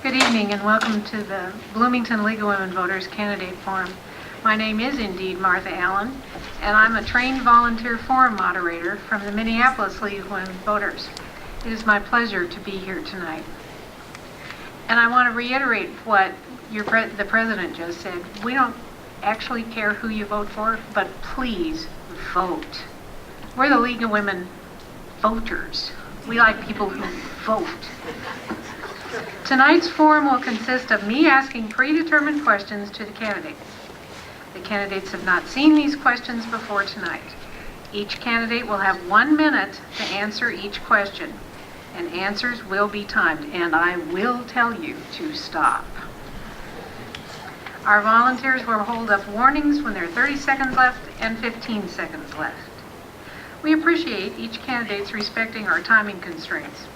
Good evening and welcome to the Bloomington League of Women Voters Candidate Forum. My name is indeed Martha Allen, and I'm a trained volunteer forum moderator from the Minneapolis League of Women Voters. It is my pleasure to be here tonight. And I want to reiterate what the President just said. We don't actually care who you vote for, but please vote. We're the League of Women Voters. We like people who vote. Tonight's forum will consist of me asking predetermined questions to the candidates. The candidates have not seen these questions before tonight. Each candidate will have 1 minute to answer each question, and answers will be timed, and I will tell you to stop. Our volunteers will hold up warnings when there are 30 seconds left and 15 seconds left. We appreciate each candidate's respecting our timing constraints.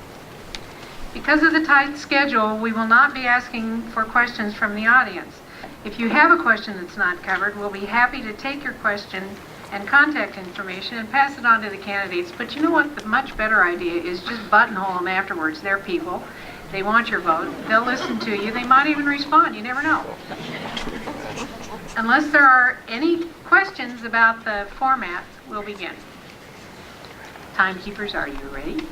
Because of the tight schedule, we will not be asking for questions from the audience. If you have a question that's not covered, we'll be happy to take your question and contact information and pass it on to the candidates. But you know what? The much better idea is just buttonhole them afterwards. They're people. They want your vote. They'll listen to you. They might even respond. You never know. Unless there are any questions about the format, we'll begin. Timekeepers, are you ready?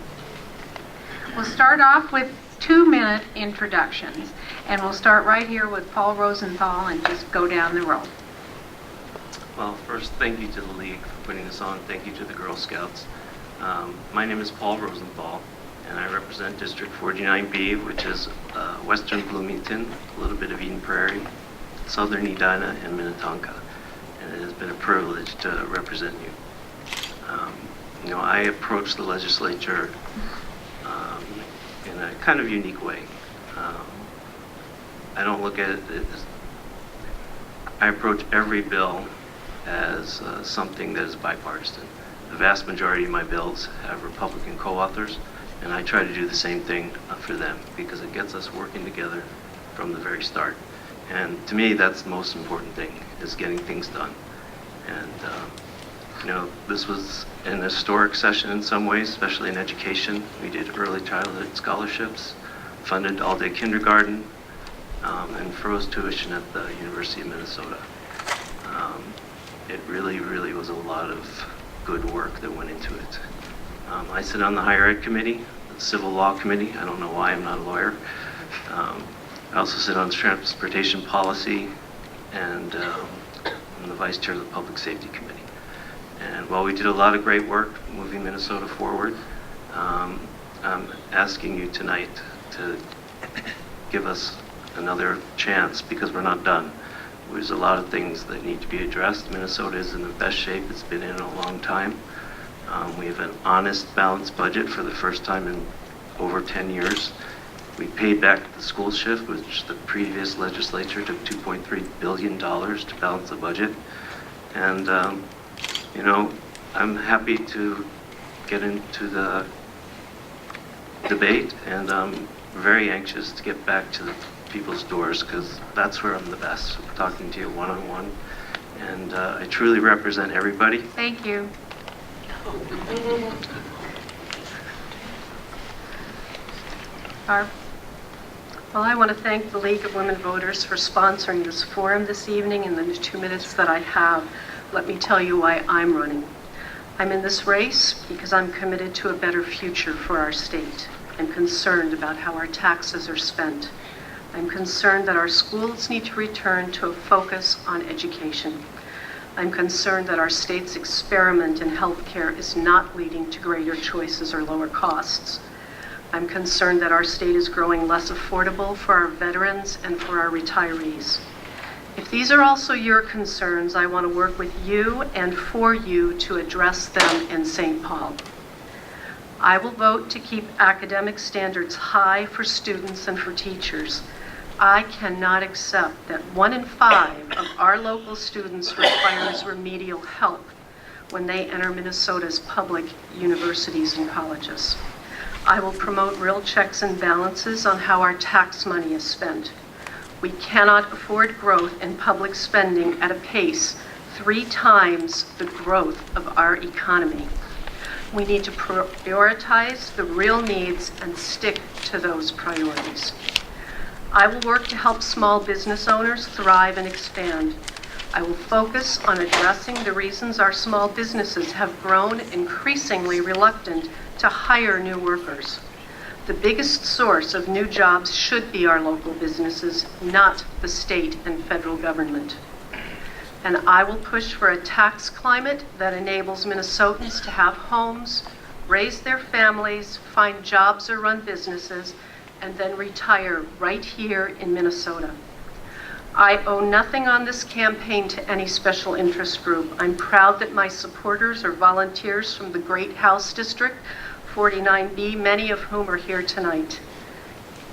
We'll start off with 2-minute introductions, and we'll start right here with Paul Rosenthal and just go down the row. Well, first, thank you to the League for putting this on. Thank you to the Girl Scouts. My name is Paul Rosenthal, and I represent District 49B, which is western Bloomington, a little bit of Eden Prairie, southern Edina, and Minnetonka. And it has been a privilege to represent you. I approached the legislature in a kind of unique way. I don't look at it as, I approach every bill as something that is bipartisan. The vast majority of my bills have Republican co-authors, and I try to do the same thing for them because it gets us working together from the very start. And to me, that's the most important thing, is getting things done. And this was an historic session in some ways, especially in education. We did early childhood scholarships, funded all-day kindergarten, and froze tuition at the University of Minnesota. It really, really was a lot of good work that went into it. I sit on the Higher Ed Committee, the Civil Law Committee. I don't know why, I'm not a lawyer. I also sit on Transportation Policy, and I'm the Vice Chair of the Public Safety Committee. And while we did a lot of great work moving Minnesota forward, I'm asking you tonight to give us another chance because we're not done. There's a lot of things that need to be addressed. Minnesota is in the best shape it's been in a long time. We have an honest, balanced budget for the first time in over 10 years. We paid back the school shift, which the previous legislature took $2.3 billion to balance the budget. And I'm happy to get into the debate, and I'm very anxious to get back to the people's doors because that's where I'm the best, talking to you one-on-one. And I truly represent everybody. Thank you. Barb? Well, I want to thank the League of Women Voters for sponsoring this forum this evening. In the 2 minutes that I have, let me tell you why I'm running. I'm in this race because I'm committed to a better future for our state. I'm concerned about how our taxes are spent. I'm concerned that our schools need to return to a focus on education. I'm concerned that our state's experiment in healthcare is not leading to greater choices or lower costs. I'm concerned that our state is growing less affordable for our veterans and for our retirees. If these are also your concerns, I want to work with you and for you to address them in St. Paul. I will vote to keep academic standards high for students and for teachers. I cannot accept that 1 in 5 of our local students requires remedial help when they enter Minnesota's public universities and colleges. I will promote real checks and balances on how our tax money is spent. We cannot afford growth in public spending at a pace 3 times the growth of our economy. We need to prioritize the real needs and stick to those priorities. I will work to help small business owners thrive and expand. I will focus on addressing the reasons our small businesses have grown increasingly reluctant to hire new workers. The biggest source of new jobs should be our local businesses, not the state and federal government. And I will push for a tax climate that enables Minnesotans to have homes, raise their families, find jobs or run businesses, and then retire right here in Minnesota. I owe nothing on this campaign to any special interest group. I'm proud that my supporters are volunteers from the Great House District, 49B, many of whom are here tonight.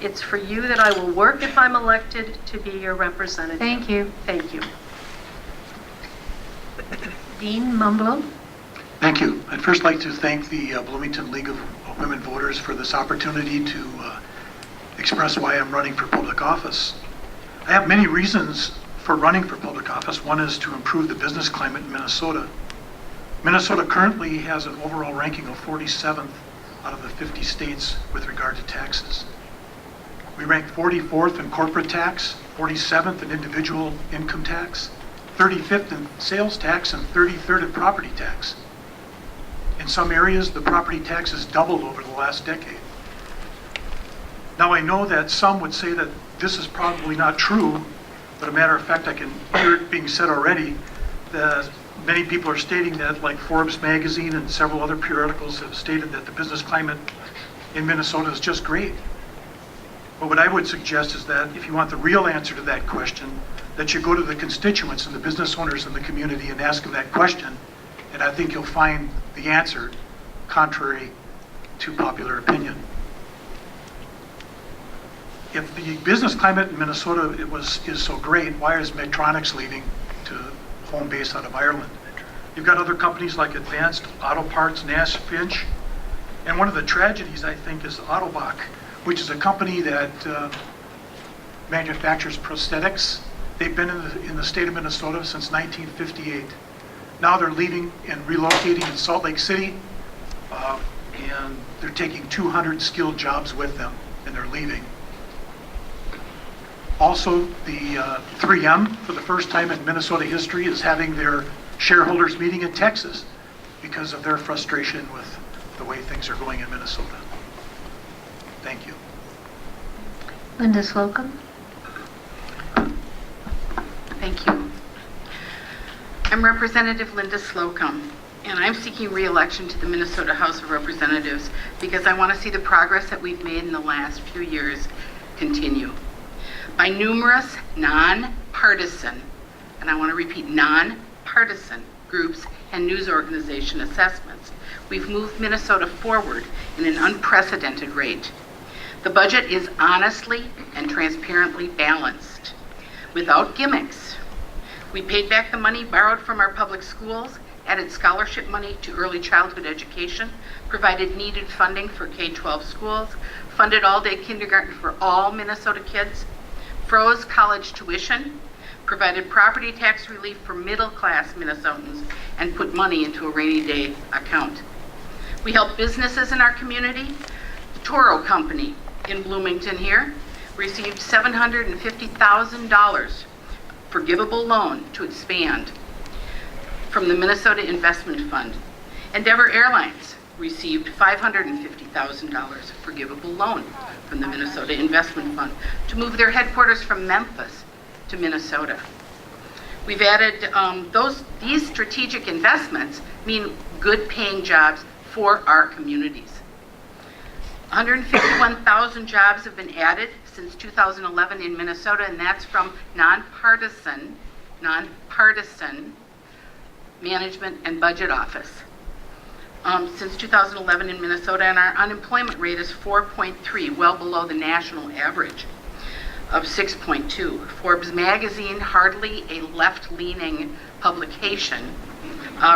It's for you that I will work if I'm elected to be your representative. Thank you. Thank you. Dean Mumblow. Thank you. I'd first like to thank the Bloomington League of Women Voters for this opportunity to express why I'm running for public office. I have many reasons for running for public office. One is to improve the business climate in Minnesota. Minnesota currently has an overall ranking of 47th out of the 50 states with regard to taxes. We rank 44th in corporate tax, 47th in individual income tax, 35th in sales tax, and 33rd in property tax. In some areas, the property tax has doubled over the last decade. Now, I know that some would say that this is probably not true, but a matter of fact, I can hear it being said already that many people are stating that, like Forbes magazine and several other periodicals have stated that the business climate in Minnesota is just great. But what I would suggest is that if you want the real answer to that question, that you go to the constituents and the business owners in the community and ask them that question, and I think you'll find the answer contrary to popular opinion. If the business climate in Minnesota is so great, why is Medtronic's leaving to home base out of Ireland? You've got other companies like Advanced Auto Parts, Nash Finch, and one of the tragedies, I think, is Autobach, which is a company that manufactures prosthetics. They've been in the state of Minnesota since 1958. Now they're leaving and relocating in Salt Lake City, and they're taking 200 skilled jobs with them, and they're leaving. Also, the 3M, for the first time in Minnesota history, is having their shareholders meeting in Texas because of their frustration with the way things are going in Minnesota. Thank you. Linda Slocum. Thank you. I'm Representative Linda Slocum, and I'm seeking re-election to the Minnesota House of Representatives because I want to see the progress that we've made in the last few years continue. By numerous non-partisan, and I want to repeat, non-partisan groups and news organization assessments, we've moved Minnesota forward in an unprecedented rate. The budget is honestly and transparently balanced, without gimmicks. We paid back the money borrowed from our public schools, added scholarship money to early childhood education, provided needed funding for K-12 schools, funded all-day kindergarten for all Minnesota kids, froze college tuition, provided property tax relief for middle-class Minnesotans, and put money into a rainy day account. We help businesses in our community. The Toro Company in Bloomington here received $750,000 forgivable loan to expand from the Minnesota Investment Fund. Endeavor Airlines received $550,000 forgivable loan from the Minnesota Investment Fund to move their headquarters from Memphis to Minnesota. We've added these strategic investments mean good paying jobs for our communities. 151,000 jobs have been added since 2011 in Minnesota, and that's from nonpartisan management and budget office. Since 2011 in Minnesota, and our unemployment rate is 4.3, well below the national average of 6.2. Forbes magazine, hardly a left-leaning publication,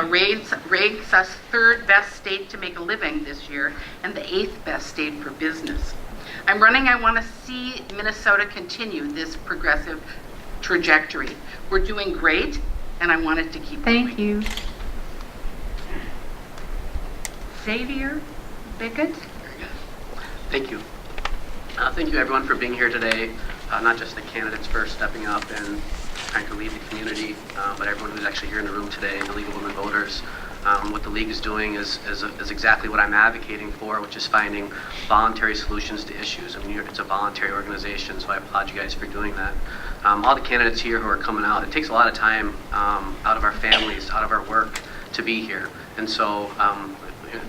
ranks us third best state to make a living this year and the 8th best state for business. I'm running. I want to see Minnesota continue this progressive trajectory. We're doing great, and I want it to keep going. Thank you. Xavier Bickett. Very good. Thank you. Thank you everyone for being here today. not just the candidates for stepping up and trying to lead the community, but everyone who's actually here in the room today, the League of Women Voters. What the League is doing is exactly what I'm advocating for, which is finding voluntary solutions to issues. I mean, it's a voluntary organization, so I applaud you guys for doing that. All the candidates here who are coming out, it takes a lot of time out of our families, out of our work to be here. And so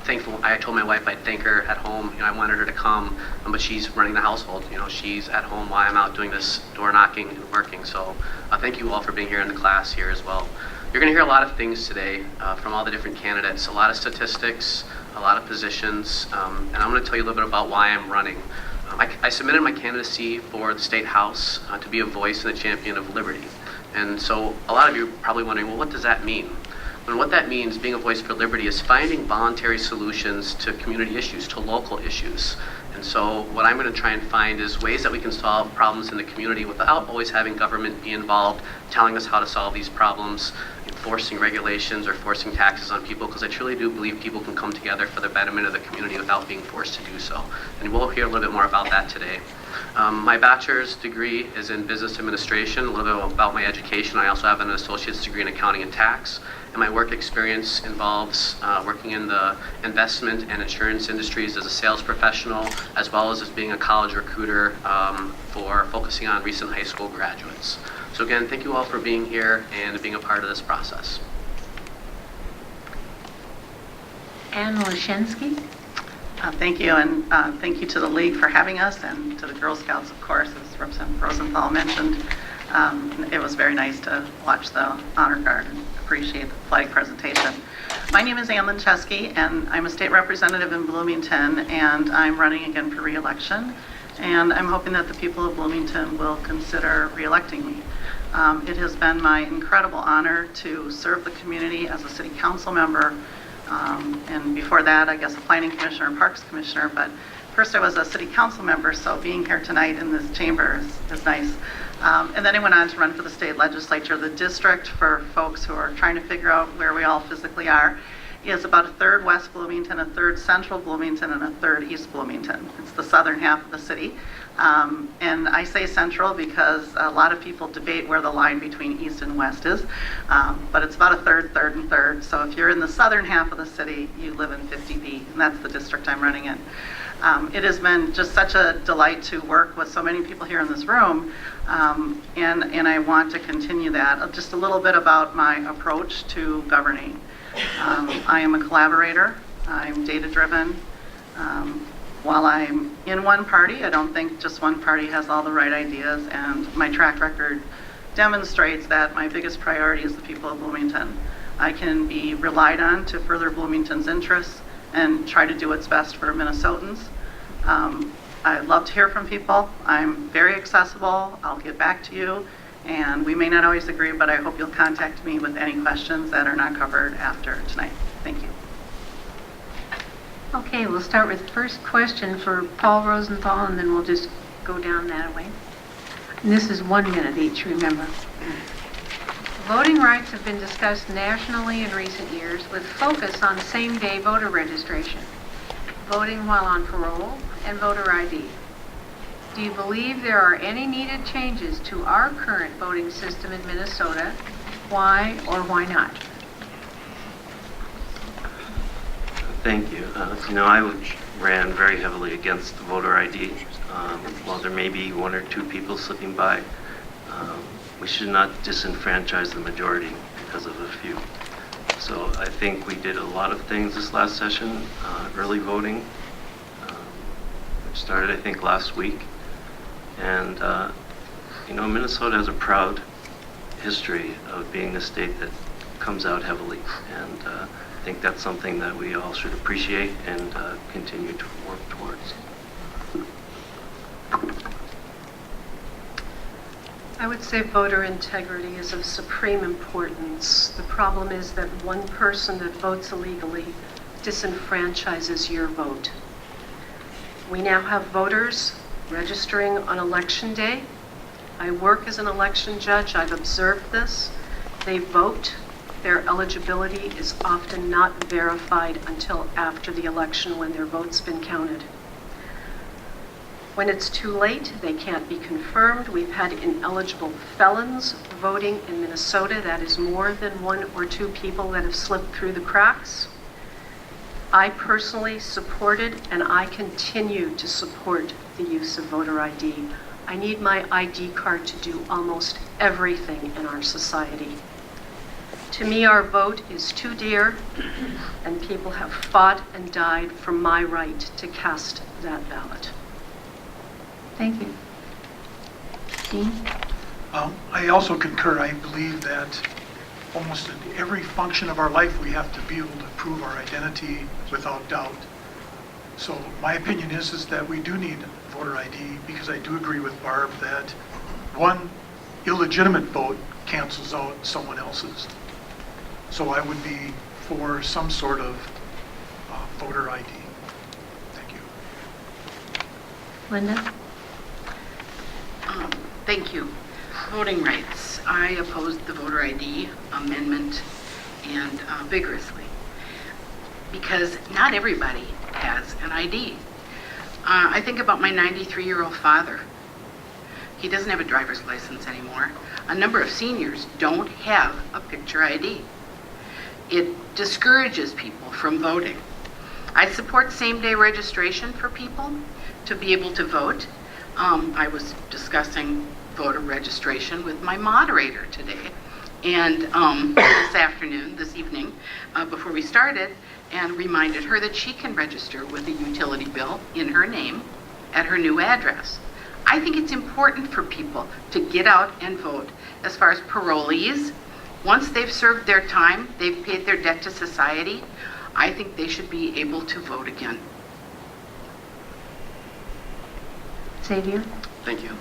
thankful, I told my wife I'd thank her at home. You know, I wanted her to come, but she's running the household. You know, she's at home while I'm out doing this door knocking and working. So thank you all for being here in the class here as well. You're going to hear a lot of things today from all the different candidates, a lot of statistics, a lot of positions, and I'm going to tell you a little bit about why I'm running. I submitted my candidacy for the State House to be a voice and a champion of liberty. And so a lot of you are probably wondering, well, what does that mean? And what that means, being a voice for liberty, is finding voluntary solutions to community issues, to local issues. And so what I'm going to try and find is ways that we can solve problems in the community without always having government be involved, telling us how to solve these problems, enforcing regulations or forcing taxes on people, because I truly do believe people can come together for the betterment of the community without being forced to do so. And we'll hear a little bit more about that today. My bachelor's degree is in business administration, a little bit about my education. I also have an associate's degree in accounting and tax. And my work experience involves working in the investment and insurance industries as a sales professional, as well as being a college recruiter for focusing on recent high school graduates. So again, thank you all for being here and being a part of this process. Ann Leszczynski. Thank you, and thank you to the League for having us, and to the Girl Scouts, of course, as Representative Rosenthal mentioned. It was very nice to watch the honor guard and appreciate the flag presentation. My name is Ann Leszczynski, and I'm a state representative in Bloomington, and I'm running again for re-election. And I'm hoping that the people of Bloomington will consider re-electing me. It has been my incredible honor to serve the community as a city council member, and before that, I guess, a planning commissioner and parks commissioner. But first I was a city council member, so being here tonight in this chamber is nice. And then I went on to run for the state legislature. The district, for folks who are trying to figure out where we all physically are, is about a third West Bloomington, a third Central Bloomington, and a third East Bloomington. It's the southern half of the city. And I say central because a lot of people debate where the line between East and West is. But it's about a third, third, and third. So if you're in the southern half of the city, you live in 50B, and that's the district I'm running in. It has been just such a delight to work with so many people here in this room, and I want to continue that. Just a little bit about my approach to governing. I am a collaborator. I'm data-driven. While I'm in one party, I don't think just one party has all the right ideas, and my track record demonstrates that my biggest priority is the people of Bloomington. I can be relied on to further Bloomington's interests and try to do what's best for Minnesotans. I love to hear from people. I'm very accessible. I'll get back to you. And we may not always agree, but I hope you'll contact me with any questions that are not covered after tonight. Thank you. Okay, we'll start with the first question for Paul Rosenthal, and then we'll just go down that way. And this is 1 minute each, remember. Voting rights have been discussed nationally in recent years with focus on same-day voter registration, voting while on parole, and voter ID. Do you believe there are any needed changes to our current voting system in Minnesota? Why or why not? Thank you. I ran very heavily against voter ID. While there may be one or two people slipping by, we should not disenfranchise the majority because of a few. So I think we did a lot of things this last session. Early voting, which started, I think, last week. And, Minnesota has a proud history of being a state that comes out heavily. And I think that's something that we all should appreciate and continue to work towards. I would say voter integrity is of supreme importance. The problem is that one person that votes illegally disenfranchises your vote. We now have voters registering on election day. I work as an election judge. I've observed this. They vote. Their eligibility is often not verified until after the election when their vote's been counted. When it's too late, they can't be confirmed. We've had ineligible felons voting in Minnesota. That is more than 1 or 2 people that have slipped through the cracks. I personally supported, and I continue to support the use of voter ID. I need my ID card to do almost everything in our society. To me, our vote is too dear, and people have fought and died for my right to cast that ballot. Thank you. Dean? I also concur. I believe that almost in every function of our life, we have to be able to prove our identity without doubt. So my opinion is that we do need voter ID, because I do agree with Barb that one illegitimate vote cancels out someone else's. So I would be for some sort of voter ID. Thank you. Linda? Thank you. Voting rights. I opposed the voter ID amendment and vigorously, because not everybody has an ID. I think about my 93-year-old father. He doesn't have a driver's license anymore. A number of seniors don't have a picture ID. It discourages people from voting. I support same-day registration for people to be able to vote. I was discussing voter registration with my moderator today and this evening, before we started, and reminded her that she can register with a utility bill in her name at her new address. I think it's important for people to get out and vote. As far as parolees, once they've served their time, they've paid their debt to society, I think they should be able to vote again. Xavier? Thank you.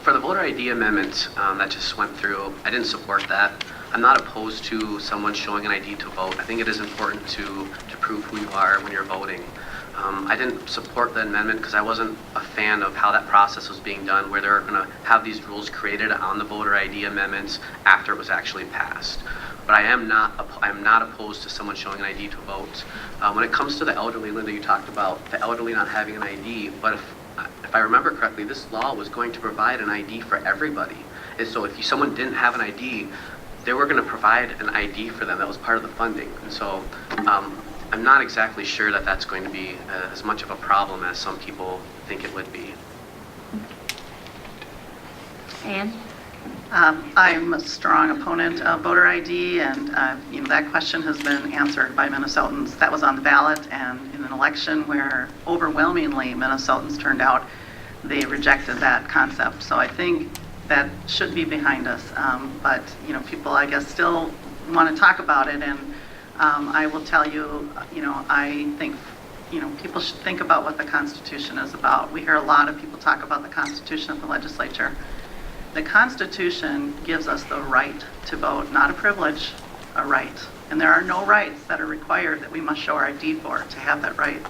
For the voter ID amendment that just went through, I didn't support that. I'm not opposed to someone showing an ID to vote. I think it is important to prove who you are when you're voting. I didn't support the amendment because I wasn't a fan of how that process was being done, where they're going to have these rules created on the voter ID amendments after it was actually passed. But I am not opposed to someone showing an ID to vote. When it comes to the elderly, Linda, you talked about the elderly not having an ID, but if I remember correctly, this law was going to provide an ID for everybody. And so if someone didn't have an ID, they were going to provide an ID for them. That was part of the funding. And so I'm not exactly sure that that's going to be as much of a problem as some people think it would be. Anne? I'm a strong opponent of voter ID, and that question has been answered by Minnesotans. That was on the ballot, and in an election where overwhelmingly Minnesotans turned out, they rejected that concept. So I think that should be behind us. But people, I guess, still want to talk about it, and I will tell you, I think people should think about what the Constitution is about. We hear a lot of people talk about the Constitution at the legislature. The Constitution gives us the right to vote, not a privilege, a right. And there are no rights that are required that we must show our ID for to have that right.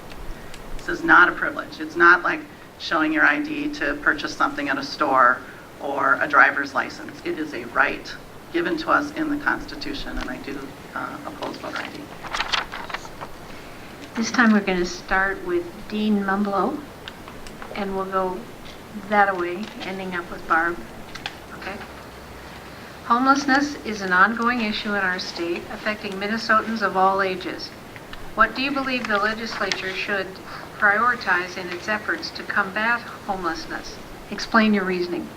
This is not a privilege. It's not like showing your ID to purchase something at a store or a driver's license. It is a right given to us in the Constitution, and I do oppose voter ID. This time we're going to start with Dean Mumblow, and we'll go that way, ending up with Barb. Okay. Homelessness is an ongoing issue in our state, affecting Minnesotans of all ages. What do you believe the legislature should prioritize in its efforts to combat homelessness? Explain your reasoning.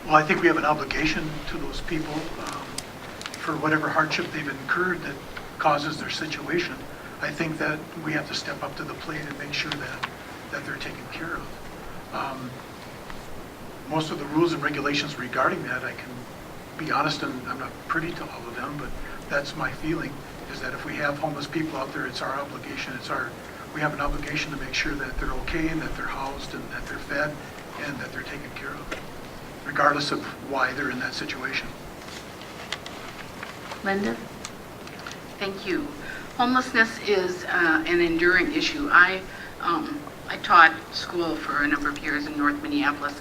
Well, I think we have an obligation to those people for whatever hardship they've incurred that causes their situation. I think that we have to step up to the plate and make sure that they're taken care of. Most of the rules and regulations regarding that, I can be honest, and I'm not privy to all of them, but that's my feeling, is that if we have homeless people out there, it's our obligation. We have an obligation to make sure that they're okay and that they're housed and that they're fed and that they're taken care of, regardless of why they're in that situation. Linda? Thank you. Homelessness is an enduring issue. I taught school for a number of years in North Minneapolis,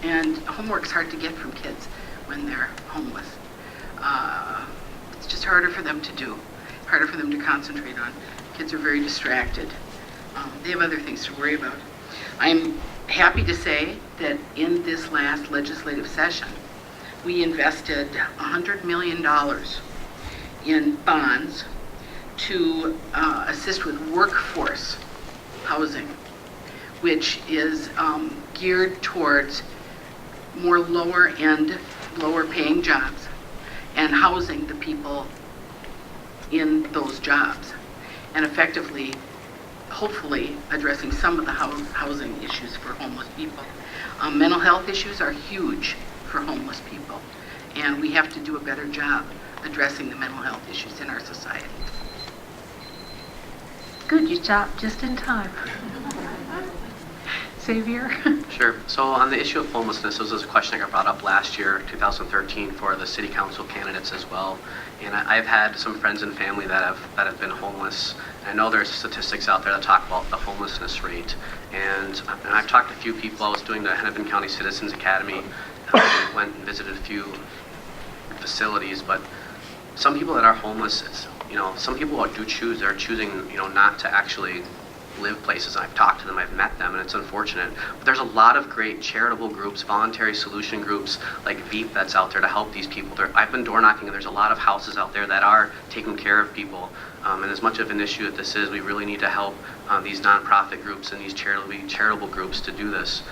and homework's hard to get from kids when they're homeless. It's just harder for them to do, harder for them to concentrate on. Kids are very distracted. They have other things to worry about. I'm happy to say that in this last legislative session, we invested $100 million in bonds to assist with workforce housing, which is geared towards more lower-end, lower-paying jobs and housing the people in those jobs, and effectively, hopefully, addressing some of the housing issues for homeless people. Mental health issues are huge for homeless people, and we have to do a better job addressing the mental health issues in our society. Good, you stopped just in time. Xavier? Sure. So on the issue of homelessness, this was a question I got brought up last year, 2013, for the city council candidates as well. And I've had some friends and family that have been homeless. And I know there's statistics out there that talk about the homelessness rate. And I've talked to a few people. I was doing the Hennepin County Citizens Academy. Went and visited a few facilities, but some people that are homeless, some people do choose. They're choosing, not to actually live places. I've talked to them, I've met them, and it's unfortunate. But there's a lot of great charitable groups, voluntary solution groups like VEEP that's out there to help these people. I've been door knocking, and there's a lot of houses out there that are taking care of people. And as much of an issue that this is, we really need to help these nonprofit groups and these charitable groups to do this.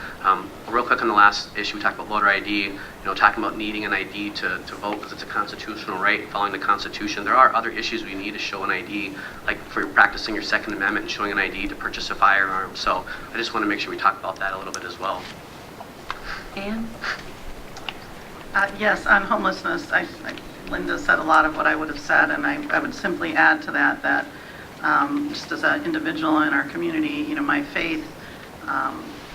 Real quick on the last issue, we talked about voter ID, talking about needing an ID to vote because it's a constitutional right, following the Constitution. There are other issues we need to show an ID, like for practicing your Second Amendment and showing an ID to purchase a firearm. So I just want to make sure we talk about that a little bit as well. Ann? Yes, on homelessness, Linda said a lot of what I would have said, and I would simply add to that just as an individual in our community, my faith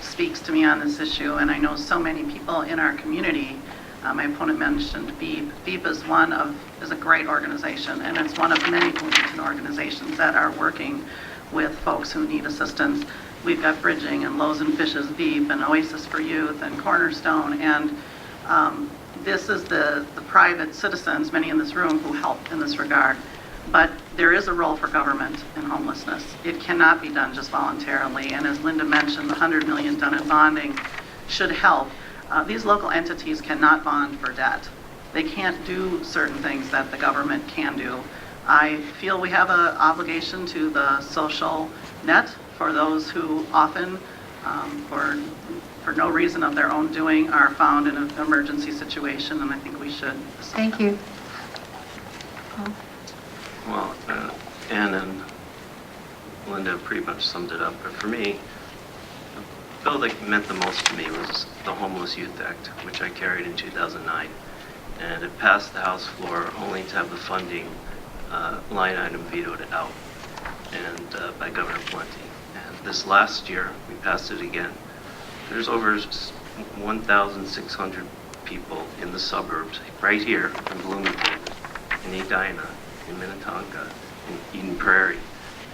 speaks to me on this issue, and I know so many people in our community. My opponent mentioned VEEP. VEEP is a great organization, and it's one of many Bloomington organizations that are working with folks who need assistance. We've got Bridging and Loaves and Fishes, VEEP, and Oasis for Youth, and Cornerstone, and this is the private citizens, many in this room, who help in this regard. But there is a role for government in homelessness. It cannot be done just voluntarily. And as Linda mentioned, the $100 million done in bonding should help. These local entities cannot bond for debt. They can't do certain things that the government can do. I feel we have an obligation to the social net for those who often, for no reason of their own doing, are found in an emergency situation, and I think we should. Thank you. Well, Ann and Linda pretty much summed it up, but for me, the bill that meant the most to me was the Homeless Youth Act, which I carried in 2009. And it passed the House floor only to have the funding line item vetoed out and by Governor Plenty. And this last year, we passed it again. There's over 1,600 people in the suburbs, right here in Bloomington, in Edina, in Minnetonka, in Eden Prairie,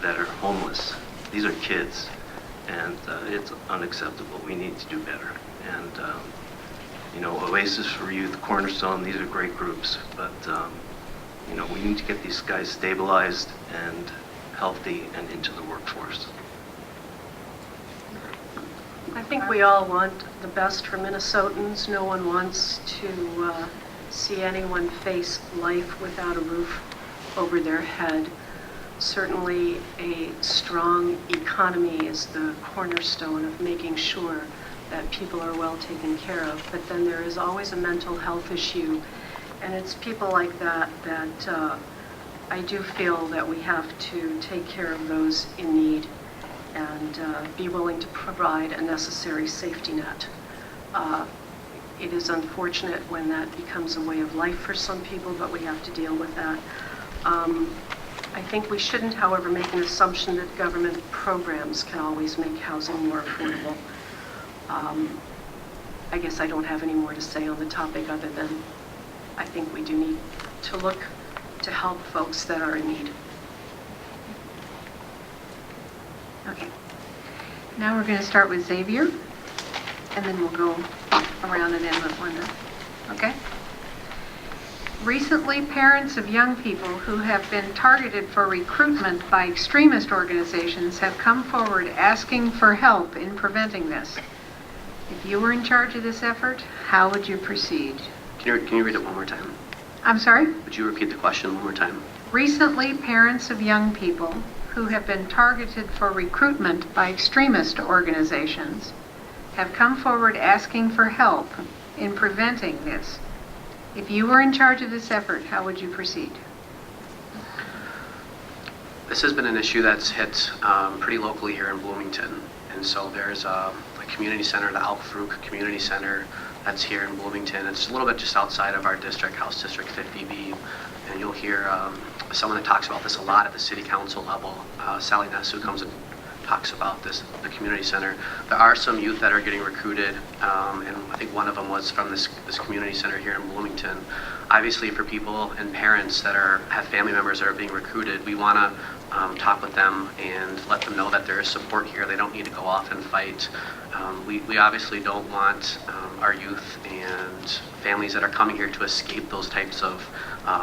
that are homeless. These are kids, and it's unacceptable. We need to do better. And Oasis for Youth, Cornerstone, these are great groups, but we need to get these guys stabilized and healthy and into the workforce. I think we all want the best for Minnesotans. No one wants to see anyone face life without a roof over their head. Certainly a strong economy is the cornerstone of making sure that people are well taken care of. But then there is always a mental health issue, and it's people like that I do feel that we have to take care of those in need and be willing to provide a necessary safety net. It is unfortunate when that becomes a way of life for some people, but we have to deal with that. I think we shouldn't, however, make an assumption that government programs can always make housing more affordable. I guess I don't have any more to say on the topic other than I think we do need to look to help folks that are in need. Okay. Now we're going to start with Xavier, and then we'll go around and end with Linda. Okay? Recently, parents of young people who have been targeted for recruitment by extremist organizations have come forward asking for help in preventing this. If you were in charge of this effort, how would you proceed? Can you read it one more time? I'm sorry? Would you repeat the question one more time? Recently, parents of young people who have been targeted for recruitment by extremist organizations have come forward asking for help in preventing this. If you were in charge of this effort, how would you proceed? This has been an issue that's hit pretty locally here in Bloomington. And so there's a community center, the Al Farouk Community Center, that's here in Bloomington. It's a little bit just outside of our district, House District 50B. And you'll hear someone that talks about this a lot at the city council level. Sally Ness, who comes and talks about this, the community center. There are some youth that are getting recruited, and I think one of them was from this community center here in Bloomington. Obviously, for people and parents that have family members that are being recruited, we want to talk with them and let them know that there is support here. They don't need to go off and fight. We obviously don't want our youth and families that are coming here to escape those types of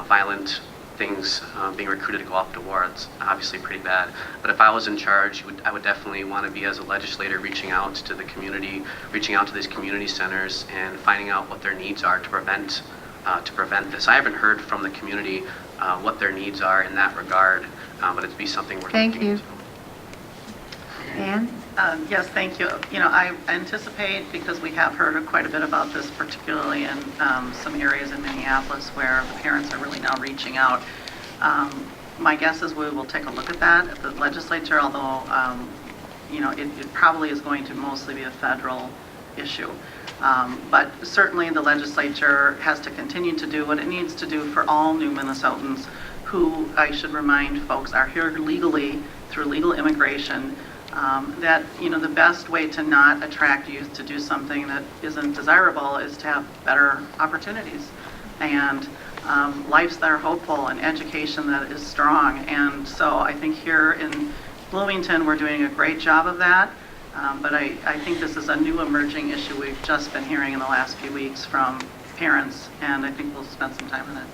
violent things being recruited to go off to war. It's obviously pretty bad. But if I was in charge, I would definitely want to be, as a legislator, reaching out to the community, reaching out to these community centers and finding out what their needs are to prevent this. I haven't heard from the community what their needs are in that regard, but it'd be something we're Thank looking you. into. Ann? Yes, thank you. I anticipate, because we have heard quite a bit about this, particularly in some areas in Minneapolis where the parents are really now reaching out. My guess is we will take a look at that at the legislature, although, it probably is going to mostly be a federal issue. But certainly the legislature has to continue to do what it needs to do for all new Minnesotans who, I should remind folks, are here legally through legal immigration. That the best way to not attract youth to do something that isn't desirable is to have better opportunities and lives that are hopeful and education that is strong. And so I think here in Bloomington we're doing a great job of that. But I think this is a new emerging issue we've just been hearing in the last few weeks from parents, and I think we'll spend some time on it.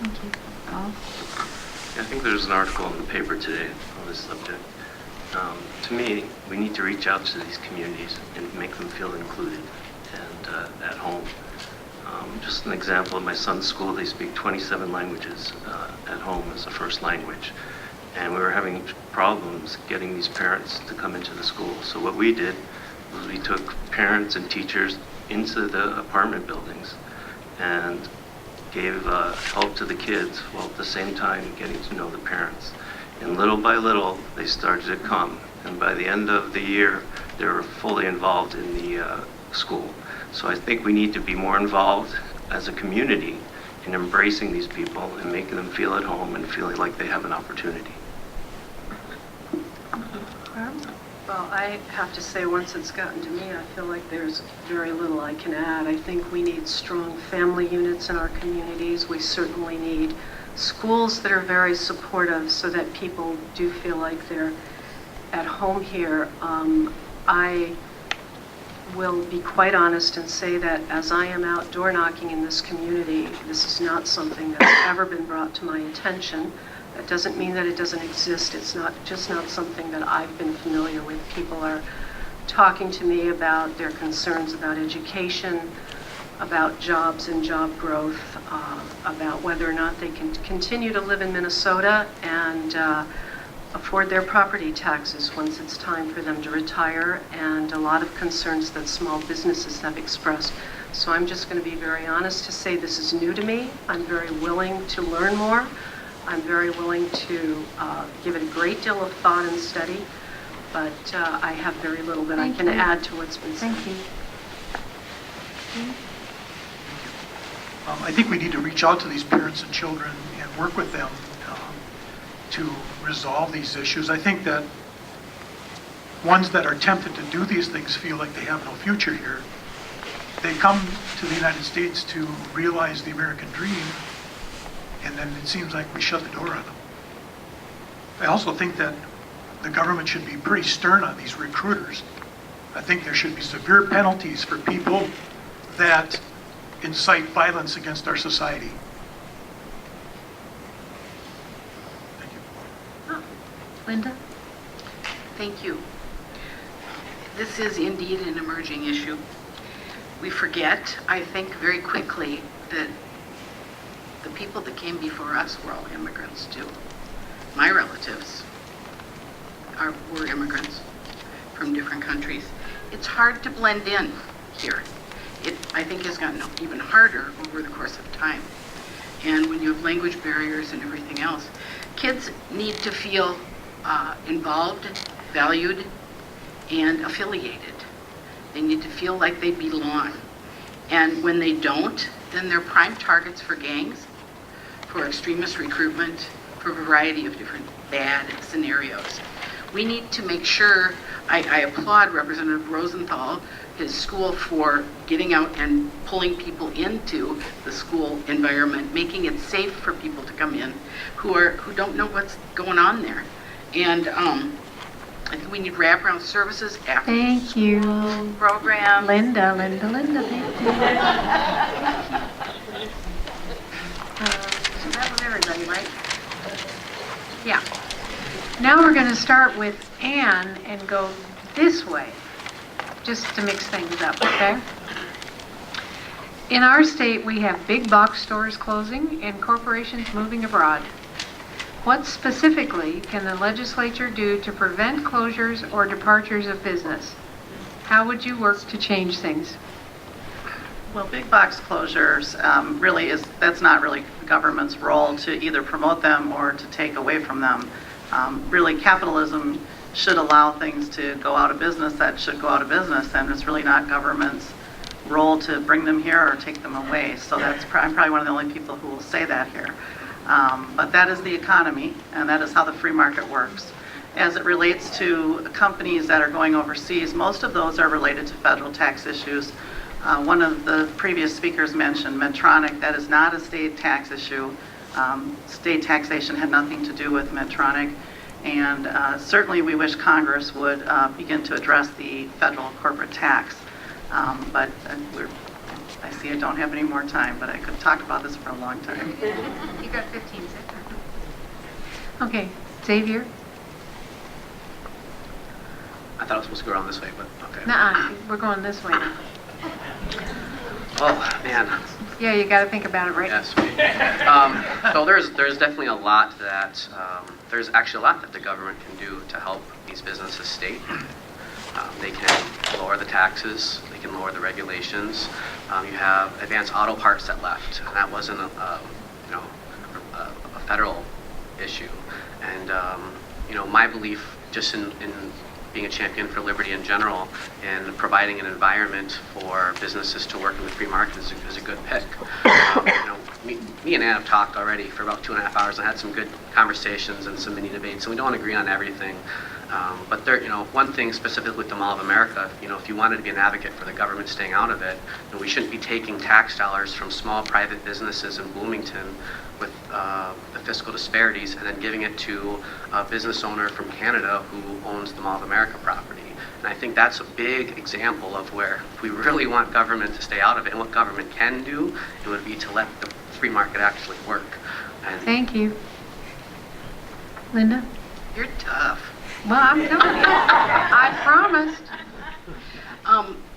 Thank you. Paul? I think there's an article in the paper today on this subject. To me, we need to reach out to these communities and make them feel included and at home. Just an example, in my son's school, they speak 27 languages at home as a first language. And we were having problems getting these parents to come into the school. So what we did was we took parents and teachers into the apartment buildings and gave help to the kids while at the same time getting to know the parents. And little by little, they started to come. And by the end of the year, they were fully involved in the school. So I think we need to be more involved as a community in embracing these people and making them feel at home and feeling like they have an opportunity. Well, I have to say, once it's gotten to me, I feel like there's very little I can add. I think we need strong family units in our communities. We certainly need schools that are very supportive so that people do feel like they're at home here. I will be quite honest and say that as I am out door knocking in this community, this is not something that's ever been brought to my attention. That doesn't mean that it doesn't exist. It's not something that I've been familiar with. People are talking to me about their concerns about education, about jobs and job growth, about whether or not they can continue to live in Minnesota and afford their property taxes once it's time for them to retire, and a lot of concerns that small businesses have expressed. So I'm just going to be very honest to say this is new to me. I'm very willing to learn more. I'm very willing to give it a great deal of thought and study, but I have very little that I can add to what's been said. Thank you. I think we need to reach out to these parents and children and work with them to resolve these issues. I think that ones that are tempted to do these things feel like they have no future here. They come to the United States to realize the American dream, and then it seems like we shut the door on them. I also think that the government should be pretty stern on these recruiters. I think there should be severe penalties for people that incite violence against our society. Linda? Thank you. This is indeed an emerging issue. We forget, I think, very quickly that the people that came before us were all immigrants too. My relatives were immigrants from different countries. It's hard to blend in here. It, I think, has gotten even harder over the course of time. And when you have language barriers and everything else, kids need to feel involved, valued, and affiliated. They need to feel like they belong. And when they don't, then they're prime targets for gangs, for extremist recruitment, for a variety of different bad scenarios. We need to make sure, I applaud Representative Rosenthal, his school, for getting out and pulling people into the school environment, making it safe for people to come in who don't know what's going on there. And I think we need wraparound services after the Thank you. program. Linda, thank you. So that was everybody, right? Yeah. Now we're going to start with Ann and go this way, just to mix things up, okay? In our state, we have big box stores closing and corporations moving abroad. What specifically can the legislature do to prevent closures or departures of business? How would you work to change things? Well, big box closures that's not really the government's role to either promote them or to take away from them. Really, capitalism should allow things to go out of business that should go out of business, and it's really not government's role to bring them here or take them away. So I'm probably one of the only people who will say that here. But that is the economy, and that is how the free market works. As it relates to companies that are going overseas, most of those are related to federal tax issues. One of the previous speakers mentioned Medtronic. That is not a state tax issue. State taxation had nothing to do with Medtronic. And certainly we wish Congress would begin to address the federal corporate tax. But I see I don't have any more time, but I could talk about this for a long time. You got 15 seconds. Okay, Xavier? I thought I was supposed to go around this way, but okay. Nuh-uh, we're going this way now. Oh, man. Yeah, you got to think about it, right? Yes. So there's definitely a lot that, there's actually a lot that the government can do to help these businesses stay. They can lower the taxes, they can lower the regulations. You have advanced auto parts that left, and that wasn't a federal issue. And my belief, just in being a champion for liberty in general and providing an environment for businesses to work in the free market is a good pick. Me and Ann have talked already for about 2.5 hours and had some good conversations and some mini debates, and we don't agree on everything. But there, one thing specifically with the Mall of America, if you wanted to be an advocate for the government staying out of it, we shouldn't be taking tax dollars from small private businesses in Bloomington with the fiscal disparities and then giving it to a business owner from Canada who owns the Mall of America property. And I think that's a big example of where if we really want government to stay out of it, and what government can do, it would be to let the free market actually work. And Thank you. Linda? You're tough. Well, I'm telling you, I promised.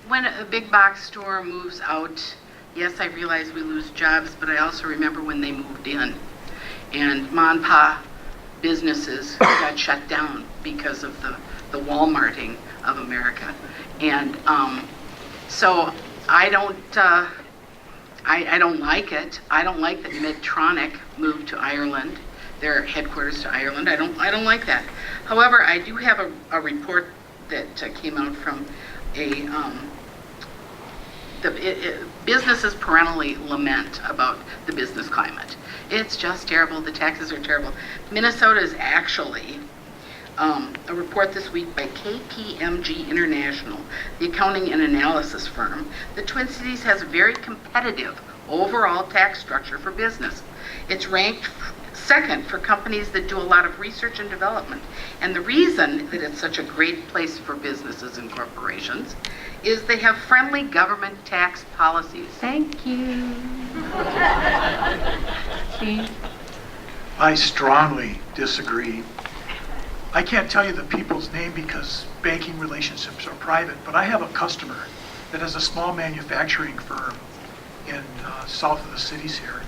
When a big box store moves out, yes, I realize we lose jobs, but I also remember when they moved in. And mom and pop businesses got shut down because of the Walmarting of America. And so I don't like it. I don't like that Medtronic moved to Ireland, their headquarters to Ireland. I don't like that. However, I do have a report that came out from businesses parentally lament about the business climate. It's just terrible. The taxes are terrible. Minnesota is actually a report this week by KPMG International, the accounting and analysis firm. The Twin Cities has a very competitive overall tax structure for business. It's ranked second for companies that do a lot of research and development. And the reason that it's such a great place for businesses and corporations is they have friendly government tax policies. Thank you. Steve? I strongly disagree. I can't tell you the people's name because banking relationships are private, but I have a customer that has a small manufacturing firm in south of the cities here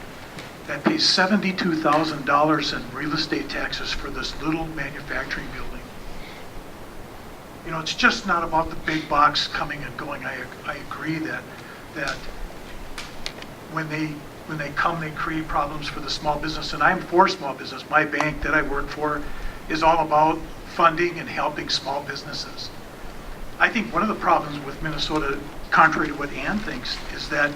that pays $72,000 in real estate taxes for this little manufacturing building. You know, it's just not about the big box coming and going. I agree that when they come, they create problems for the small business, and I'm for small business. My bank that I work for is all about funding and helping small businesses. I think one of the problems with Minnesota, contrary to what Ann thinks, is that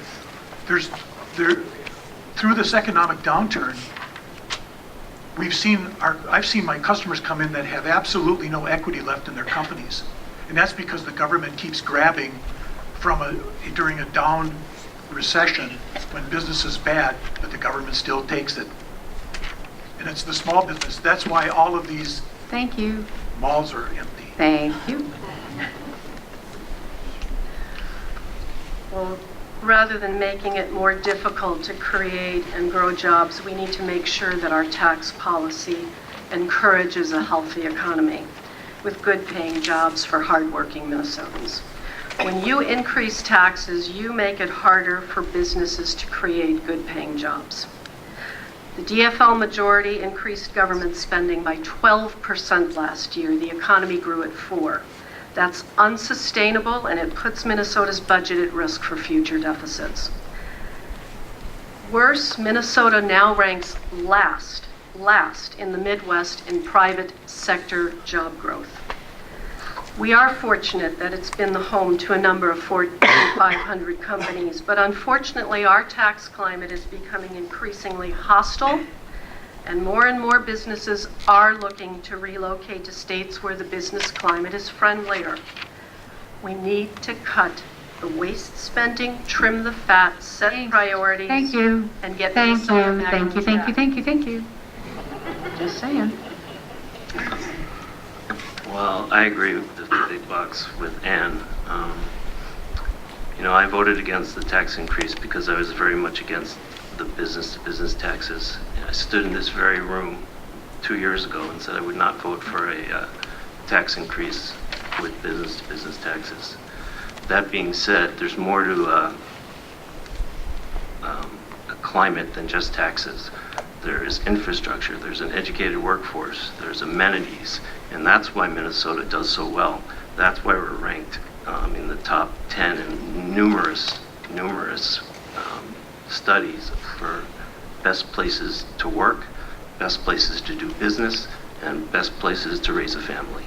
through this economic downturn, I've seen my customers come in that have absolutely no equity left in their companies. And that's because the government keeps grabbing during a down recession when business is bad, but the government still takes it. And it's the small business. That's why all of these Thank you. malls are empty. Thank you. Well, rather than making it more difficult to create and grow jobs, we need to make sure that our tax policy encourages a healthy economy with good-paying jobs for hardworking Minnesotans. When you increase taxes, you make it harder for businesses to create good-paying jobs. The DFL majority increased government spending by 12% last year. The economy grew at 4%. That's unsustainable, and it puts Minnesota's budget at risk for future deficits. Worse, Minnesota now ranks last in the Midwest in private sector job growth. We are fortunate that it's been the home to a number of Fortune 500 companies, but unfortunately our tax climate is becoming increasingly hostile, and more businesses are looking to relocate to states where the business climate is friendlier. We need to cut the waste spending, trim the fat, set priorities, Thank you. and get Thank Minnesota you. back Thank on you. Thank you. track. Thank you. Thank you. Just saying. Well, I agree with the big box with Ann. You know, I voted against the tax increase because I was very much against the business-to-business taxes. I stood in this very room 2 years ago and said I would not vote for a tax increase with business-to-business taxes. That being said, there's more to a climate than just taxes. There is infrastructure, there's an educated workforce, there's amenities, and that's why Minnesota does so well. That's why we're ranked in the top 10 in numerous studies for best places to work, best places to do business, and best places to raise a family.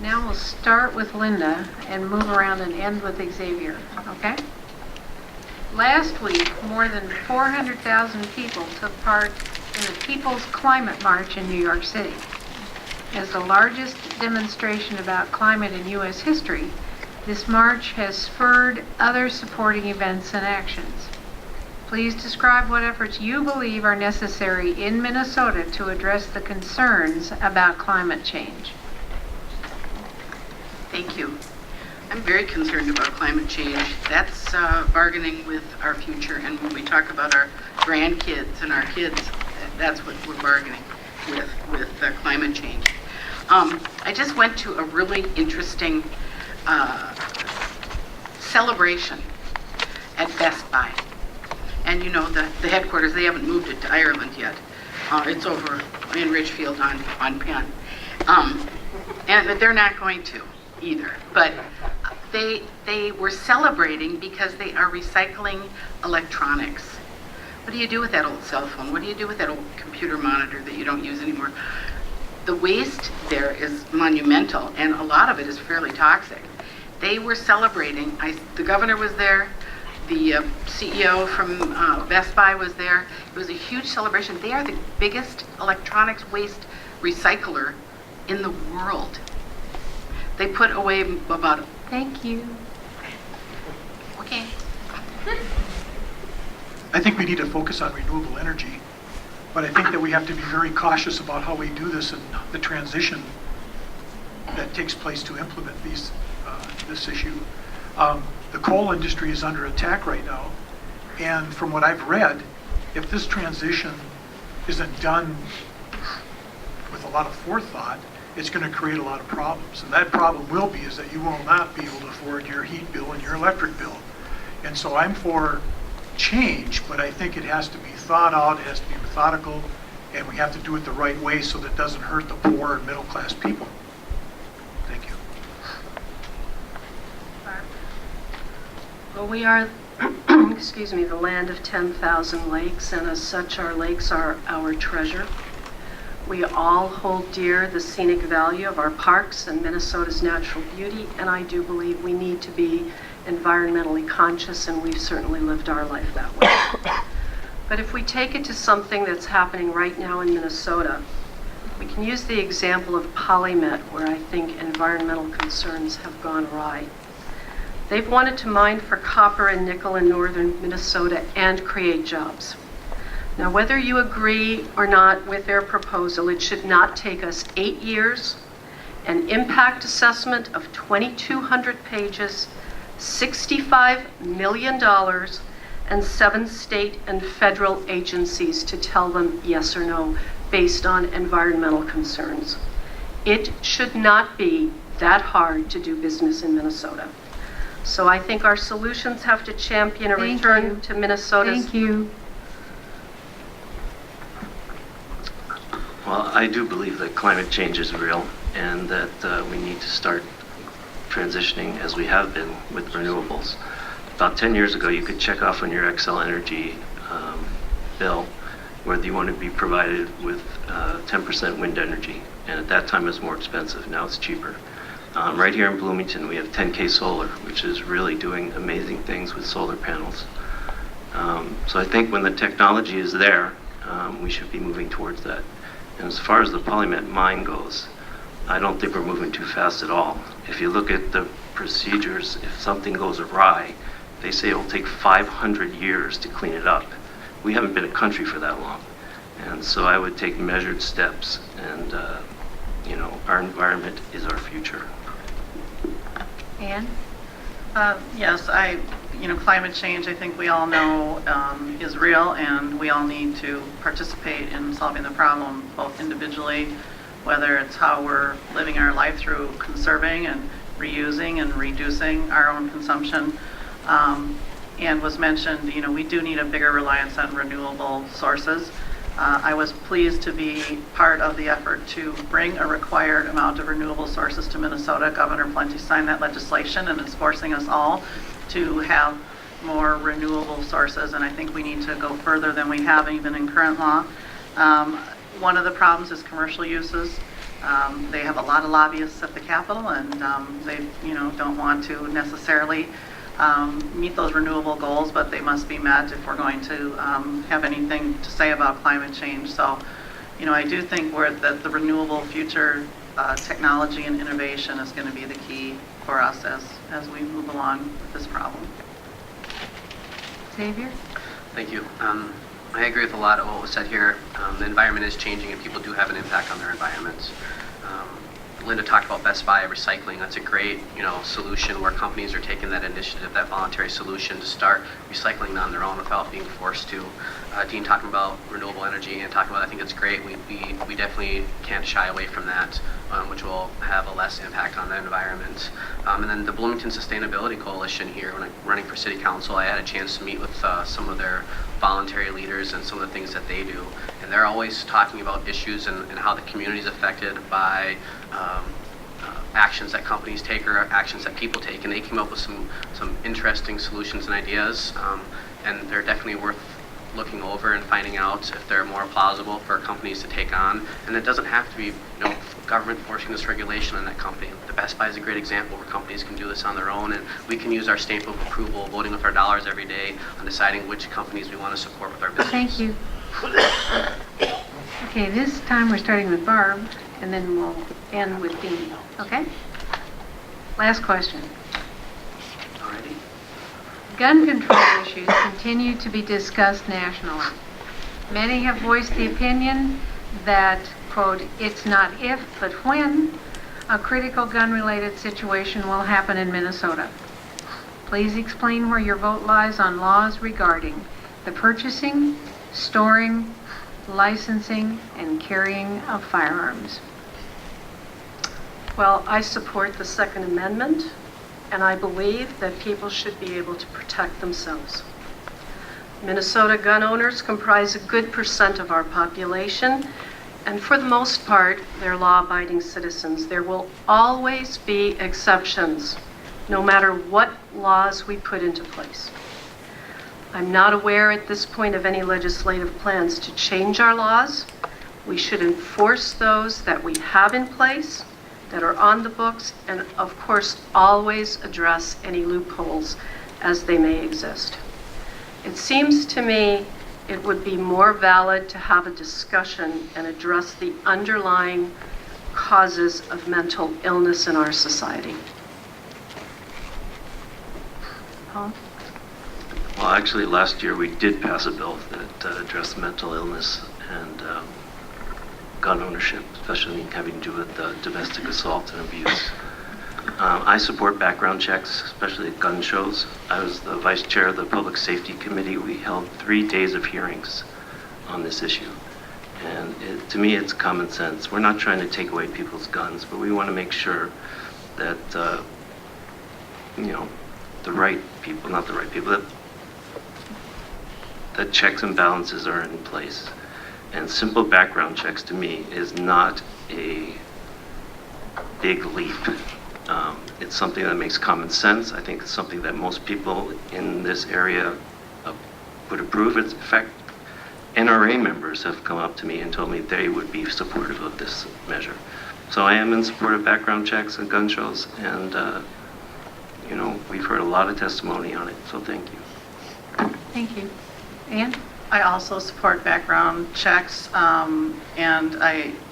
Now we'll start with Linda and move around and end with Xavier, okay? Last week, more than 400,000 people took part in the People's Climate March in New York City. As the largest demonstration about climate in U.S. history, this march has spurred other supporting events and actions. Please describe what efforts you believe are necessary in Minnesota to address the concerns about climate change. Thank you. I'm very concerned about climate change. That's bargaining with our future, and when we talk about our grandkids and our kids, that's what we're bargaining with climate change. I just went to a really interesting celebration at Best Buy. And you know, the headquarters, they haven't moved it to Ireland yet. It's over in Ridgefield on Penn. And they're not going to either. But they were celebrating because they are recycling electronics. What do you do with that old cell phone? What do you do with that old computer monitor that you don't use anymore? The waste there is monumental, and a lot of it is fairly toxic. They were celebrating. The governor was there. The CEO from Best Buy was there. It was a huge celebration. They are the biggest electronics waste recycler in the world. They put away about... Thank you. Okay. I think we need to focus on renewable energy, but I think that we have to be very cautious about how we do this and the transition that takes place to implement this issue. The coal industry is under attack right now, and from what I've read, if this transition isn't done a lot of forethought, it's going to create a lot of problems. And that problem will be is that you will not be able to afford your heat bill and your electric bill. And so I'm for change, but I think it has to be thought out, it has to be methodical, and we have to do it the right way so that it doesn't hurt the poor and middle class people. Thank you. Well, we are, excuse me, the land of 10,000 lakes, and as such, our lakes are our treasure. We all hold dear the scenic value of our parks and Minnesota's natural beauty, and I do believe we need to be environmentally conscious, and we've certainly lived our life that way. But if we take it to something that's happening right now in Minnesota, we can use the example of Polymet, where I think environmental concerns have gone awry. They've wanted to mine for copper and nickel in northern Minnesota and create jobs. Now, whether you agree or not with their proposal, it should not take us 8 years, an impact assessment of 2,200 pages, $65 million, and 7 state and federal agencies to tell them yes or no based on environmental concerns. It should not be that hard to do business in Minnesota. So I think our solutions have to champion a Thank return you. to Minnesota's. Thank you. Well, I do believe that climate change is real and that we need to start transitioning as we have been with renewables. About 10 years ago, you could check off on your Xcel Energy bill whether you want to be provided with 10% wind energy. And at that time, it was more expensive. Now it's cheaper. Right here in Bloomington, we have 10K Solar, which is really doing amazing things with solar panels. So I think when the technology is there, we should be moving towards that. And as far as the Polymet mine goes, I don't think we're moving too fast at all. If you look at the procedures, if something goes awry, they say it will take 500 years to clean it up. We haven't been a country for that long. And so I would take measured steps, and our environment is our future. Ann? Yes, climate change, I think we all know is real, and we all need to participate in solving the problem, both individually, whether it's how we're living our life through conserving and reusing and reducing our own consumption. And was mentioned, we do need a bigger reliance on renewable sources. I was pleased to be part of the effort to bring a required amount of renewable sources to Minnesota. Governor Plenty signed that legislation, and it's forcing us all to have more renewable sources, and I think we need to go further than we have even in current law. One of the problems is commercial uses. They have a lot of lobbyists at the Capitol, and they don't want to necessarily meet those renewable goals, but they must be met if we're going to have anything to say about climate change. So, I do think that the renewable future technology and innovation is going to be the key for us as we move along with this problem. Xavier? Thank you. I agree with a lot of what was said here. The environment is changing, and people do have an impact on their environments. Linda talked about Best Buy recycling. That's a great, solution where companies are taking that initiative, that voluntary solution to start recycling on their own without being forced to. Dean talking about renewable energy and talking about, I think it's great. We definitely can't shy away from that, which will have a less impact on the environment. And then the Bloomington Sustainability Coalition here, when I'm running for city council, I had a chance to meet with some of their voluntary leaders and some of the things that they do. And they're always talking about issues and how the community is affected by actions that companies take or actions that people take. And they came up with some interesting solutions and ideas. And they're definitely worth looking over and finding out if they're more plausible for companies to take on. And it doesn't have to be government forcing this regulation on that company. The Best Buy is a great example where companies can do this on their own, and we can use our stamp of approval, voting with our dollars every day on deciding which companies we want to support with our business. Thank you. Okay, this time we're starting with Barb, and then we'll end with Dean, okay? Last question. Alrighty. Gun control issues continue to be discussed nationally. Many have voiced the opinion that, quote, it's not if, but when a critical gun-related situation will happen in Minnesota. Please explain where your vote lies on laws regarding the purchasing, storing, licensing, and carrying of firearms. Well, I support the Second Amendment, and I believe that people should be able to protect themselves. Minnesota gun owners comprise a good percent of our population, and for the most part, they're law-abiding citizens. There will always be exceptions, no matter what laws we put into place. I'm not aware at this point of any legislative plans to change our laws. We should enforce those that we have in place, that are on the books, and of course, always address any loopholes as they may exist. It seems to me it would be more valid to have a discussion and address the underlying causes of mental illness in our society. Paul? Well, actually, last year we did pass a bill that addressed mental illness and gun ownership, especially having to do with domestic assault and abuse. I support background checks, especially at gun shows. I was the vice chair of the Public Safety Committee. We held 3 days of hearings on this issue. And to me, it's common sense. We're not trying to take away people's guns, but we want to make sure that, the right people, not the right people, that checks and balances are in place. And simple background checks, to me, is not a big leap. It's something that makes common sense. I think it's something that most people in this area would approve. In fact, NRA members have come up to me and told me they would be supportive of this measure. So I am in support of background checks at gun shows, and we've heard a lot of testimony on it, so thank you. Thank you. Ann? I also support background checks, and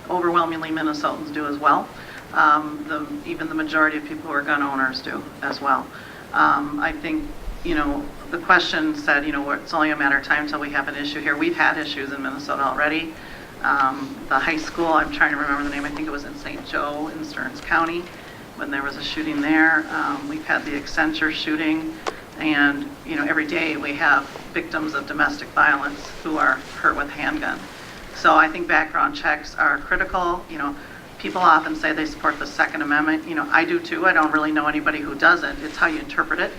overwhelmingly Minnesotans do as well. Even the majority of people who are gun owners do as well. I think, the question said, it's only a matter of time until we have an issue here. We've had issues in Minnesota already. The high school, I'm trying to remember the name, I think it was in St. Joe in Stearns County when there was a shooting there. We've had the Accenture shooting, and every day we have victims of domestic violence who are hurt with a handgun. So I think background checks are critical. People often say they support the Second Amendment. I do too. I don't really know anybody who doesn't. It's how you interpret it.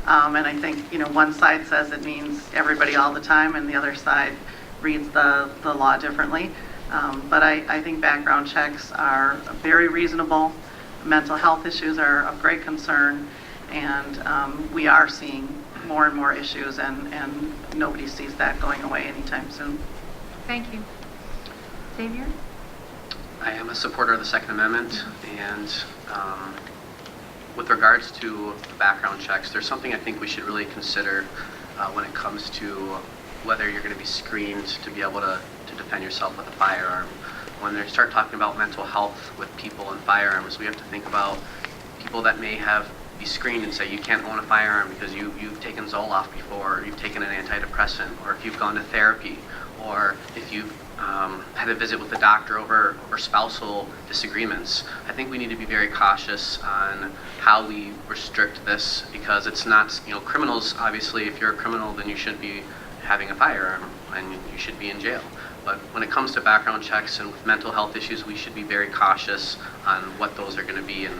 And I think, one side says it means everybody all the time, and the other side reads the law differently. But I think background checks are very reasonable. Mental health issues are of great concern, and we are seeing more and more issues, and nobody sees that going away anytime soon. Thank you. Xavier? I am a supporter of the Second Amendment, and with regards to the background checks, there's something I think we should really consider when it comes to whether you're going to be screened to be able to defend yourself with a firearm. When they start talking about mental health with people and firearms, we have to think about people that may be screened and say you can't own a firearm because you've taken Zoloft before, or you've taken an antidepressant, or if you've gone to therapy, or if you've had a visit with a doctor over spousal disagreements. I think we need to be very cautious on how we restrict this, because it's not, criminals, obviously, if you're a criminal, then you should be having a firearm and you should be in jail. But when it comes to background checks and with mental health issues, we should be very cautious on what those are going to be, and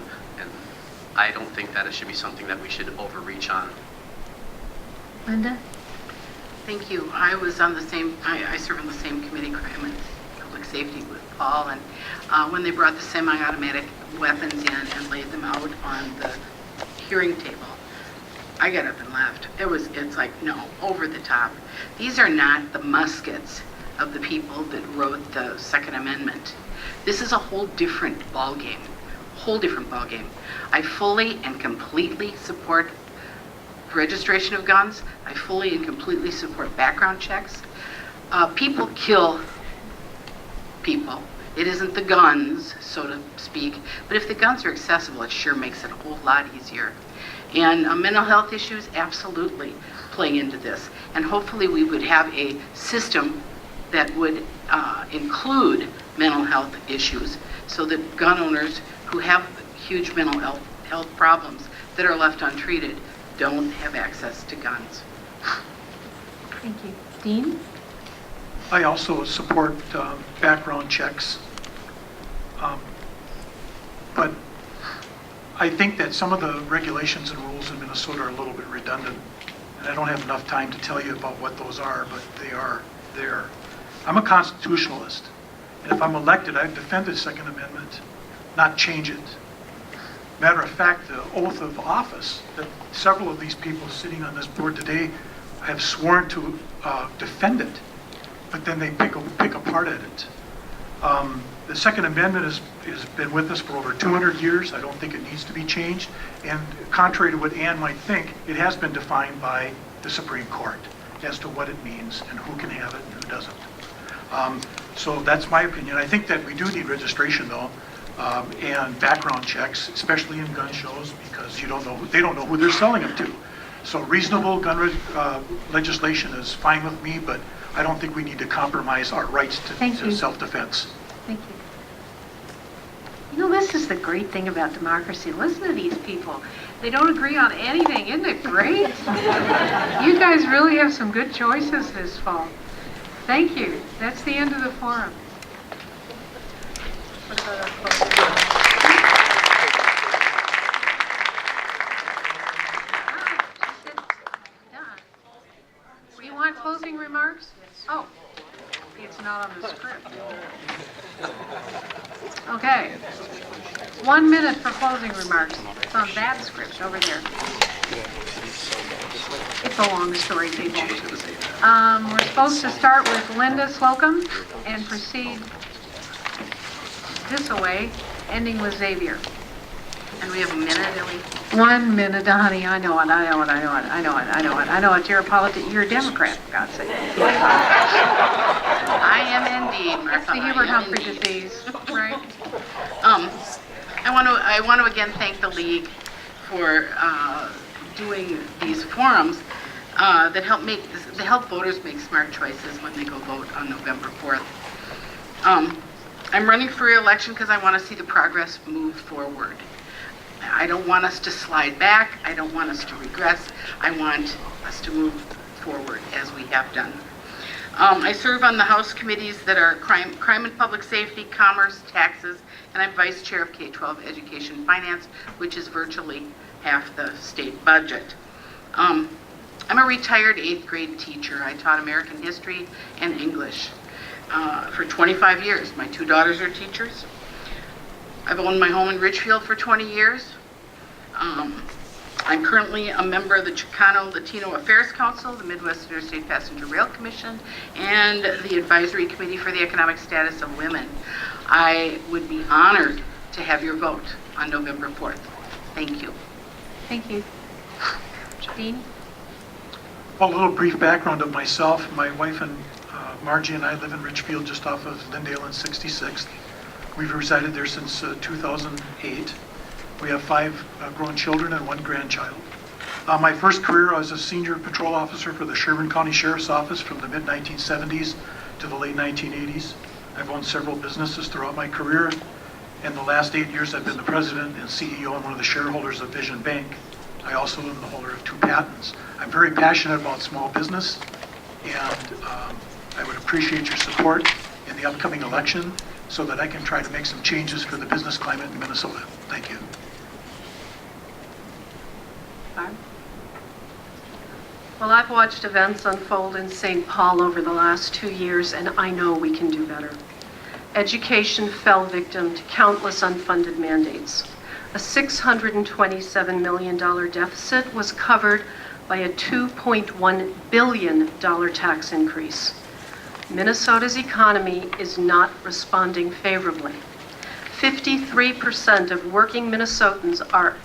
I don't think that it should be something that we should overreach on. Linda? Thank you. I was on I serve on the same committee, crime and public safety, with Paul, and when they brought the semi-automatic weapons in and laid them out on the hearing table, I got up and left. It's like, no, over the top. These are not the muskets of the people that wrote the Second Amendment. This is a whole different ballgame. I fully and completely support registration of guns. I fully and completely support background checks. People kill people. It isn't the guns, so to speak, but if the guns are accessible, it sure makes it a whole lot easier. And mental health issues absolutely play into this. And hopefully we would have a system that would include mental health issues, so that gun owners who have huge mental health problems that are left untreated don't have access to guns. Thank you. Dean? I also support background checks. But I think that some of the regulations and rules in Minnesota are a little bit redundant. And I don't have enough time to tell you about what those are, but they are there. I'm a constitutionalist. And if I'm elected, I defend the Second Amendment, not change it. Matter of fact, the oath of office that several of these people sitting on this board today have sworn to defend it, but then they pick apart at it. The Second Amendment has been with us for over 200 years. I don't think it needs to be changed. And contrary to what Ann might think, it has been defined by the Supreme Court as to what it means and who can have it and who doesn't. So that's my opinion. I think that we do need registration, though, and background checks, especially in gun shows, because they don't know who they're selling them to. So reasonable gun legislation is fine with me, but I don't think we need to compromise our rights to self-defense. Thank you. You know, this is the great thing about democracy. Listen to these people. They don't agree on anything. Isn't it great? You guys really have some good choices this fall. Thank you. That's the end of the forum. What about our closing? You want closing remarks? Oh, it's not on the script. Okay. 1 minute for closing remarks. It's on that script over there. It's a long story, people. We're supposed to start with Linda Slocum and proceed this way, ending with Xavier. And we have a minute, Ellie. 1 minute, honey. I know it. You're a Democrat, for God's sake. I am indeed, Martha. The I Hubert am Humphrey indeed. disease, right? I want to again thank the league for doing these forums that help voters make smart choices when they go vote on November 4th. I'm running for re-election because I want to see the progress move forward. I don't want us to slide back. I don't want us to regress. I want us to move forward as we have done. I serve on the House committees that are crime and public safety, commerce, taxes, and I'm vice chair of K-12 education finance, which is virtually half the state budget. I'm a retired 8th grade teacher. I taught American history and English for 25 years. My 2 daughters are teachers. I've owned my home in Richfield for 20 years. I'm currently a member of the Chicano Latino Affairs Council, the Midwest Interstate Passenger Rail Commission, and the Advisory Committee for the Economic Status of Women. I would be honored to have your vote on November 4th. Thank you. Thank you. Dean? Well, a little brief background of myself. My wife and Margie and I live in Richfield, just off of Lyndale and 66th. We've resided there since 2008. We have 5 grown children and 1 grandchild. My first career, I was a senior patrol officer for the Sherburne County Sheriff's Office from the mid-1970s to the late 1980s. I've owned several businesses throughout my career. In the last 8 years, I've been the president and CEO and one of the shareholders of Vision Bank. I also am the holder of 2 patents. I'm very passionate about small business, and I would appreciate your support in the upcoming election so that I can try to make some changes for the business climate in Minnesota. Thank you. Barb? Well, I've watched events unfold in St. Paul over the last 2 years, and I know we can do better. Education fell victim to countless unfunded mandates. A $627 million deficit was covered by a $2.1 billion tax increase. Minnesota's economy is not responding favorably. 53% of working Minnesotans are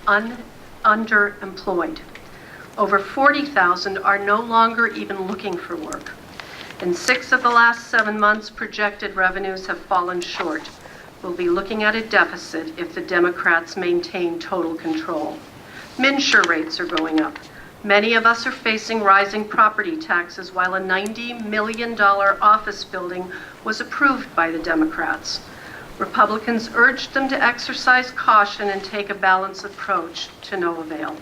underemployed. Over 40,000 are no longer even looking for work. In 6 of the last 7 months, projected revenues have fallen short. We'll be looking at a deficit if the Democrats maintain total control. MNsure rates are going up. Many of us are facing rising property taxes while a $90 million office building was approved by the Democrats. Republicans urged them to exercise caution and take a balanced approach to no avail.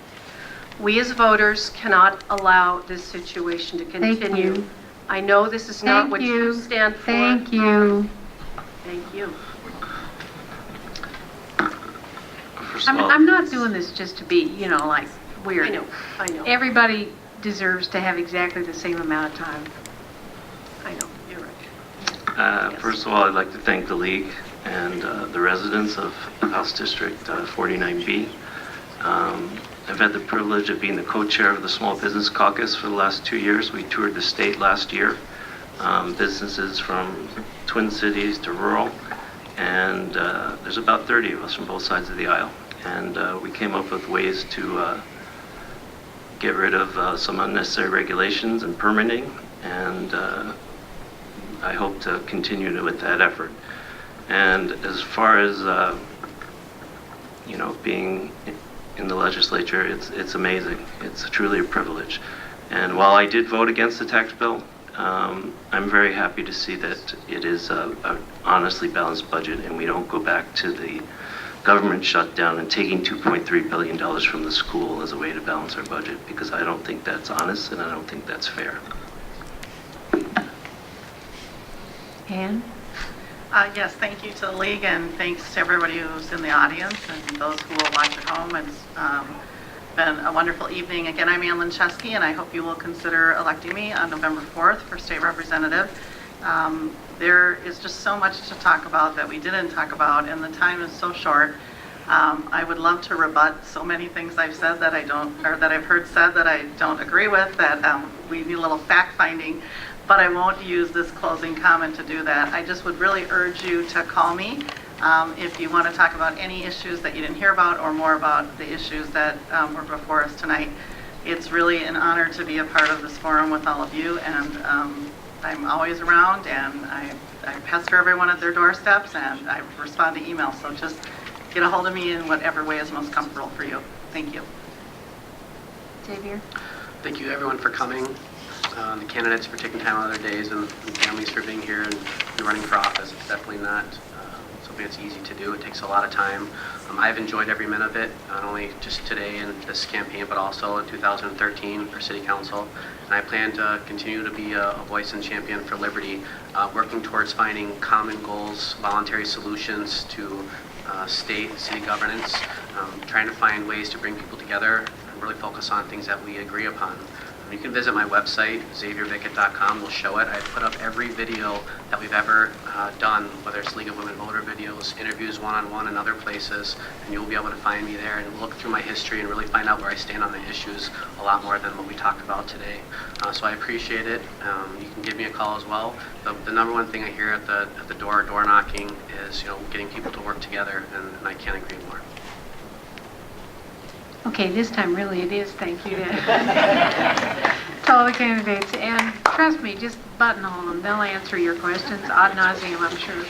We as voters cannot allow this situation to continue I know this is not Thank what you. you stand for. Thank you. Thank you. First of all, I'm not doing this just to be, like weird. I know. Everybody deserves to have exactly the same amount of time. I know, you're right. Yes. First of all, I'd like to thank the league and the residents of House District 49B. I've had the privilege of being the co-chair of the Small Business Caucus for the last 2 years. We toured the state last year, businesses from Twin Cities to rural, and there's about 30 of us from both sides of the aisle. And we came up with ways to get rid of some unnecessary regulations and permitting, and I hope to continue with that effort. And as far as being in the legislature, it's amazing. It's truly a privilege. And while I did vote against the tax bill, I'm very happy to see that it is a honestly balanced budget, and we don't go back to the government shutdown and taking $2.3 billion from the school as a way to balance our budget, because I don't think that's honest and I don't think that's fair. Ann? Yes, thank you to the league, and thanks to everybody who's in the audience and those who will watch at home. It's been a wonderful evening. Again, I'm Ann Linchesky, and I hope you will consider electing me on November 4th for state representative. There is just so much to talk about that we didn't talk about, and the time is so short. I would love to rebut so many things I've said that that I've heard said that I don't agree with, that we need a little fact finding, but I won't use this closing comment to do that. I just would really urge you to call me if you want to talk about any issues that you didn't hear about or more about the issues that were before us tonight. It's really an honor to be a part of this forum with all of you, and I'm always around, and I pester everyone at their doorsteps, and I respond to emails, so just get a hold of me in whatever way is most comfortable for you. Thank you. Xavier? Thank you, everyone, for coming. The candidates for taking time out of their days, and families for being here and running for office. It's definitely not something that's easy to do. It takes a lot of time. I've enjoyed every minute of it, not only just today in this campaign, but also in 2013 for City Council. And I plan to continue to be a voice and champion for liberty, working towards finding common goals, voluntary solutions to state and city governance, trying to find ways to bring people together and really focus on things that we agree upon. You can visit my website, xavierbickett.com. We'll show it. I put up every video that we've ever done, whether it's League of Women Voter videos, interviews one-on-one, and other places, and you'll be able to find me there and look through my history and really find out where I stand on the issues a lot more than what we talked about today. So I appreciate it. You can give me a call as well. The number one thing I hear at the door knocking is getting people to work together, and I can't agree more. Okay, this time really it is thank you to all the candidates. And trust me, just buttonhole them. They'll answer your questions ad nauseum, I'm sure.